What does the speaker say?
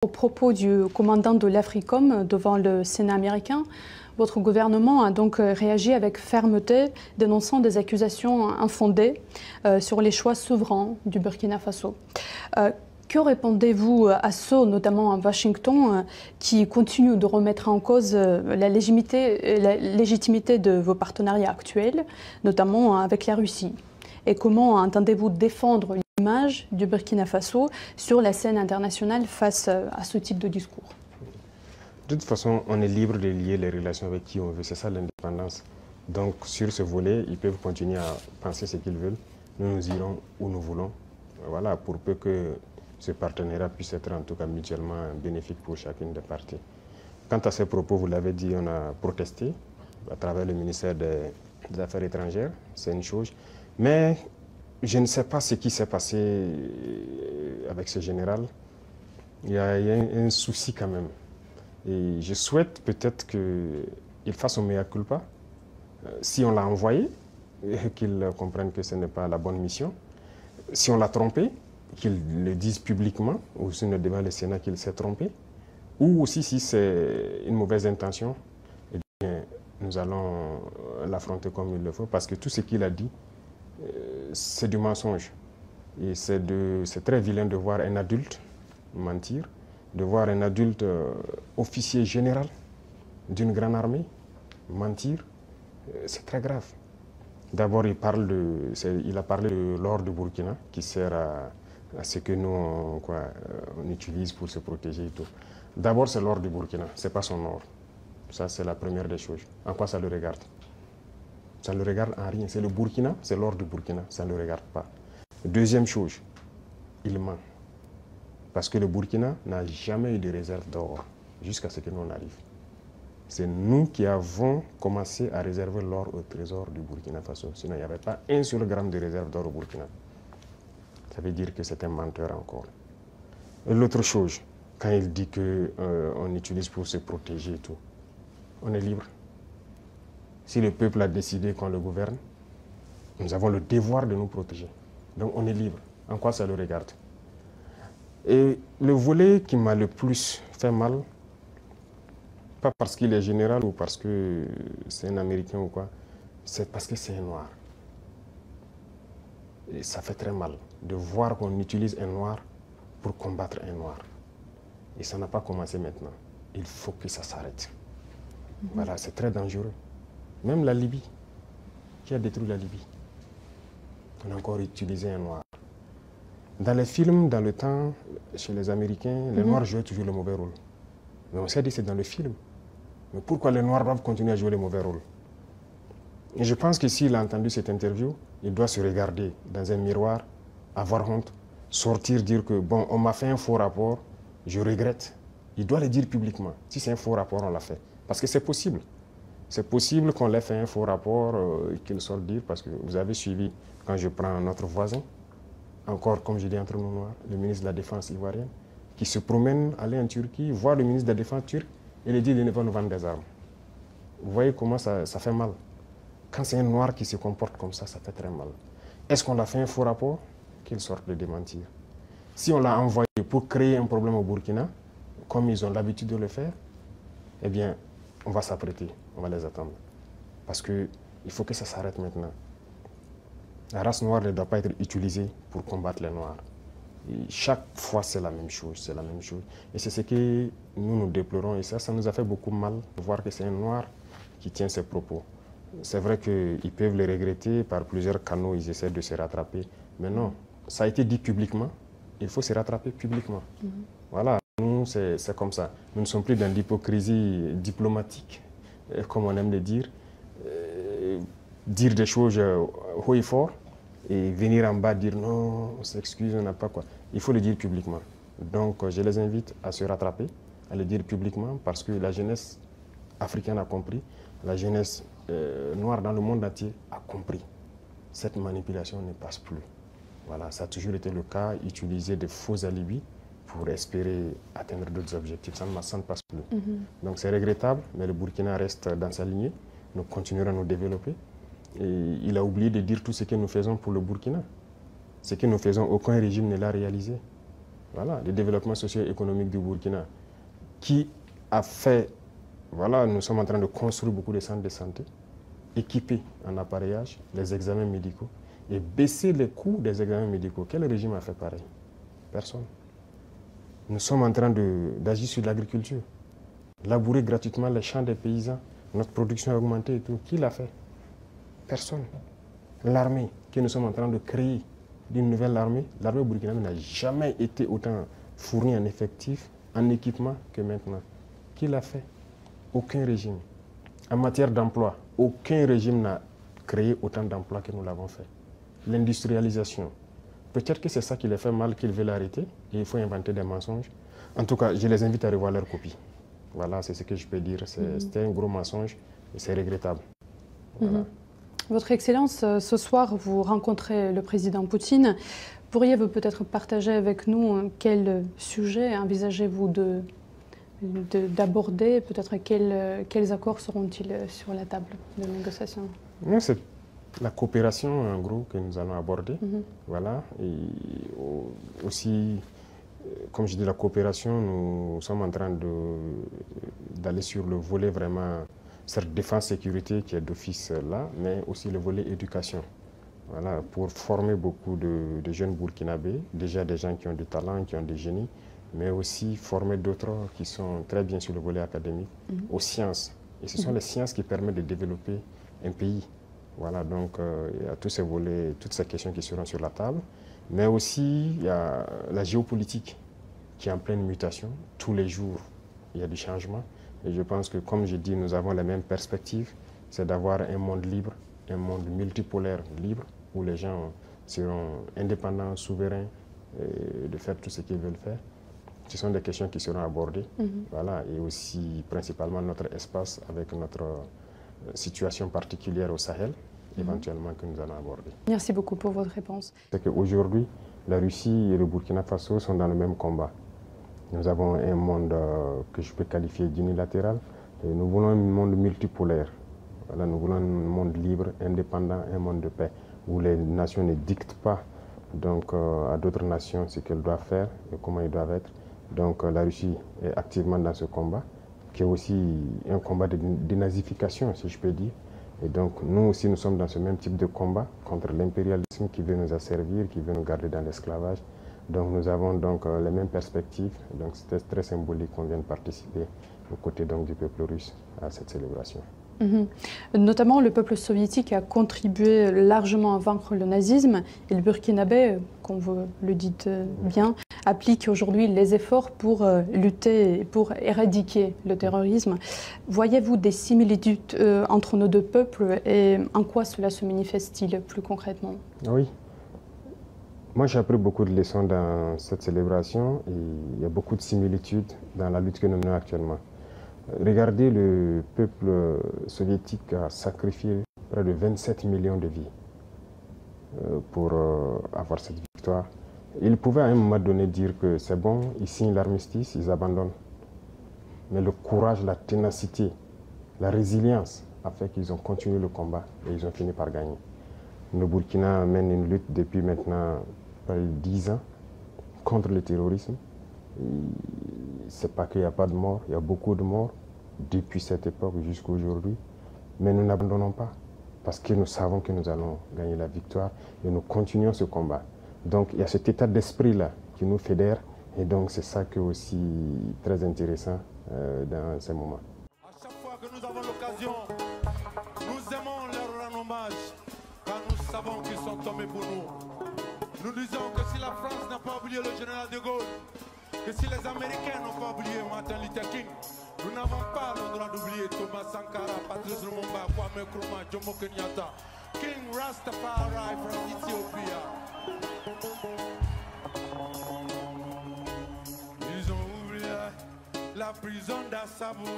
Au propos du commandant de l'Africom devant le Sénat américain, votre gouvernement a donc réagi avec fermeté, dénonçant des accusations infondées sur les choix souverains du Burkina Faso. Que répondez-vous à ceux, notamment à Washington, qui continuent de remettre en cause la légitimité de vos partenariats actuels, notamment avec la Russie? Et comment entendez-vous défendre l'image du Burkina Faso sur la scène internationale face à ce type de discours? De toute façon, on est libre de lier les relations avec qui on veut. C'est ça l'indépendance. Donc, sur ce volet, ils peuvent continuer à penser ce qu'ils veulent. Nous irons où nous voulons. Voilà, pour peu que ce partenariat puisse être en tout cas mutuellement bénéfique pour chacune des parties. Quant à ces propos, vous l'avez dit, on a protesté à travers le ministère des Affaires étrangères. C'est une chose. Mais je ne sais pas ce qui s'est passé avec ce général. Il y a un souci quand même. Et je souhaite peut-être qu'il fasse son mea culpa. Si on l'a envoyé, qu'il comprenne que ce n'est pas la bonne mission. Si on l'a trompé, qu'il le dise publiquement, ou si on devant le Sénat qu'il s'est trompé. Ou aussi si c'est une mauvaise intention, eh bien, nous allons l'affronter comme il le faut. Parce que tout ce qu'il a dit, c'est du mensonge. Et c'est très vilain de voir un adulte mentir, de voir un adulte officier général d'une grande armée mentir. C'est très grave. D'abord, il a parlé de l'or du Burkina qui sert à ce que nous on utilise pour se protéger et tout. D'abord, c'est l'or du Burkina, ce n'est pas son or. Ça, c'est la première des choses. En quoi ça le regarde? Ça ne le regarde en rien. C'est le Burkina, c'est l'or du Burkina, ça ne le regarde pas. Deuxième chose, il ment. Parce que le Burkina n'a jamais eu de réserve d'or jusqu'à ce que nous on arrive. C'est nous qui avons commencé à réserver l'or au trésor du Burkina Faso. Sinon, il n'y avait pas un seul gramme de réserve d'or au Burkina. Ça veut dire que c'est un menteur encore. Et l'autre chose, quand il dit qu'on utilise pour se protéger et tout, on est libre. Si le peuple a décidé qu'on le gouverne, nous avons le devoir de nous protéger. Donc on est libre. En quoi ça le regarde? Et le volet qui m'a le plus fait mal, pas parce qu'il est général ou parce que c'est un Américain ou quoi, c'est parce que c'est un noir. Et ça fait très mal de voir qu'on utilise un noir pour combattre un noir. Et ça n'a pas commencé maintenant. Il faut que ça s'arrête. Voilà, c'est très dangereux. Même la Libye, qui a détruit la Libye, on a encore utilisé un noir. Dans les films, dans le temps, chez les Américains, les Noirs jouaient toujours le mauvais rôle. Mais on s'est dit que c'est dans le film. Mais pourquoi les Noirs doivent continuer à jouer le mauvais rôle? Et je pense que s'il a entendu cette interview, il doit se regarder dans un miroir, avoir honte, sortir, dire que bon, on m'a fait un faux rapport, je regrette. Il doit le dire publiquement. Si c'est un faux rapport, on l'a fait. Parce que c'est possible. C'est possible qu'on l'ait fait un faux rapport et qu'il sorte dire, parce que vous avez suivi, quand je prends notre voisin, encore, comme je dis entre nous noirs, le ministre de la Défense ivoirien, qui se promène, aller en Turquie, voir le ministre de la Défense turc et lui dit qu'il ne va nous vendre des armes. Vous voyez comment ça fait mal. Quand c'est un noir qui se comporte comme ça fait très mal. Est-ce qu'on a fait un faux rapport? Qu'il sorte de démentir. Si on l'a envoyé pour créer un problème au Burkina, comme ils ont l'habitude de le faire, eh bien, on va s'apprêter, on va les attendre. Parce qu'il faut que ça s'arrête maintenant. La race noire ne doit pas être utilisée pour combattre les noirs. Et chaque fois, c'est la même chose, c'est la même chose. Et c'est ce que nous déplorons. Et ça nous a fait beaucoup mal de voir que c'est un noir qui tient ces propos. C'est vrai qu'ils peuvent le regretter, par plusieurs canaux, ils essaient de se rattraper. Mais non, ça a été dit publiquement, il faut se rattraper publiquement. Voilà, nous, c'est comme ça. Nous ne sommes plus dans l'hypocrisie diplomatique, comme on aime le dire. Dire des choses haut et fort, et venir en bas dire non, on s'excuse, on n'a pas quoi. Il faut le dire publiquement. Donc, je les invite à se rattraper, à le dire publiquement, parce que la jeunesse africaine a compris, la jeunesse noire dans le monde entier a compris. Cette manipulation ne passe plus. Voilà, ça a toujours été le cas, utiliser de faux alibis pour espérer atteindre d'autres objectifs. Ça ne passe plus. Donc c'est regrettable, mais le Burkina reste dans sa lignée. Nous continuerons à nous développer. Et il a oublié de dire tout ce que nous faisons pour le Burkina. Ce que nous faisons, aucun régime ne l'a réalisé. voilà, le développement socio-économique du Burkina, qui a fait, voilà, nous sommes en train de construire beaucoup de centres de santé, équiper en appareillage les examens médicaux et baisser les coûts des examens médicaux. Quel régime a fait pareil? Personne. Nous sommes en train d'agir sur l'agriculture, labourer gratuitement les champs des paysans, notre production a augmenté et tout. Qui l'a fait? Personne. L'armée que nous sommes en train de créer, d'une nouvelle armée, l'armée burkinabé n'a jamais été autant fournie en effectifs, en équipement que maintenant. Qui l'a fait? Aucun régime. En matière d'emploi, aucun régime n'a créé autant d'emplois que nous l'avons fait. L'industrialisation. Peut-être que c'est ça qui les fait mal, qu'ils veulent arrêter, et il faut inventer des mensonges. En tout cas, je les invite à revoir leur copie. Voilà, c'est ce que je peux dire. C'était un gros mensonge et c'est regrettable. Voilà. Votre Excellence, ce soir, vous rencontrez le président Poutine. Pourriez-vous peut-être partager avec nous quel sujet envisagez-vous d'aborder? Peut-être quels accords seront-ils sur la table de négociation? C'est la coopération, en gros, que nous allons aborder. Voilà. Et aussi, comme je dis, la coopération, nous sommes en train d'aller sur le volet vraiment, certes défense-sécurité qui est d'office là, mais aussi le volet éducation. Voilà, pour former beaucoup de jeunes burkinabés, déjà des gens qui ont du talent, qui ont des génies, mais aussi former d'autres qui sont très bien sur le volet académique, aux sciences. Et ce sont les sciences qui permettent de développer un pays. Voilà, donc il y a tous ces volets, toutes ces questions qui seront sur la table. Mais aussi, il y a la géopolitique qui est en pleine mutation. Tous les jours, il y a du changement. Et je pense que, comme je dis, nous avons les mêmes perspectives. C'est d'avoir un monde libre, un monde multipolaire libre, où les gens seront indépendants, souverains, de faire tout ce qu'ils veulent faire. Ce sont des questions qui seront abordées. Voilà, et aussi, principalement, notre espace avec notre situation particulière au Sahel, éventuellement, que nous allons aborder. Merci beaucoup pour votre réponse. C'est qu'aujourd'hui, la Russie et le Burkina Faso sont dans le même combat. Nous avons un monde que je peux qualifier d'unilatéral. Nous voulons un monde multipolaire. Voilà, nous voulons un monde libre, indépendant, un monde de paix, où les nations ne dictent pas donc, à d'autres nations ce qu'elles doivent faire et comment ils doivent être. Donc la Russie est activement dans ce combat, qui est aussi un combat de dénazification, si je peux dire. Et donc nous aussi, nous sommes dans ce même type de combat contre l'impérialisme qui veut nous asservir, qui veut nous garder dans l'esclavage. Donc nous avons donc les mêmes perspectives. Donc c'était très symbolique qu'on vienne participer aux côtés donc, du peuple russe à cette célébration. Notamment, le peuple soviétique a contribué largement à vaincre le nazisme et le burkinabé, comme vous le dites bien, applique aujourd'hui les efforts pour lutter, pour éradiquer le terrorisme. Voyez-vous des similitudes entre nos deux peuples et en quoi cela se manifeste-t-il plus concrètement? Oui. Moi, j'ai appris beaucoup de leçons dans cette célébration et il y a beaucoup de similitudes dans la lutte que nous menons actuellement. Regardez, le peuple soviétique a sacrifié près de 27 millions de vies pour avoir cette victoire. Ils pouvaient à un moment donné dire que c'est bon, ils signent l'armistice, ils abandonnent. Mais le courage, la ténacité, la résilience a fait qu'ils ont continué le combat et ils ont fini par gagner. Le Burkina mène une lutte depuis maintenant près de 10 ans contre le terrorisme. C'est pas qu'il n'y a pas de morts, il y a beaucoup de morts depuis cette époque jusqu'à aujourd'hui. Mais nous n'abandonnons pas parce que nous savons que nous allons gagner la victoire et nous continuons ce combat. Donc il y a cet état d'esprit-là qui nous fédère et donc c'est ça qui est aussi très intéressant dans ces moments. À chaque fois que nous avons l'occasion, nous aimons leur rendre hommage car nous savons qu'ils sont tombés pour nous. Nous disons que si la France n'a pas oublié le général de Gaulle, que si les Américains n'ont pas oublié Martin Luther King, nous n'avons pas le droit d'oublier Thomas Sankara, Patrice Lumumba, Kwame Nkrumah, Jomo Kenyatta, King Rastafari from Ethiopia. Ils ont oublié la prison d'Assabo.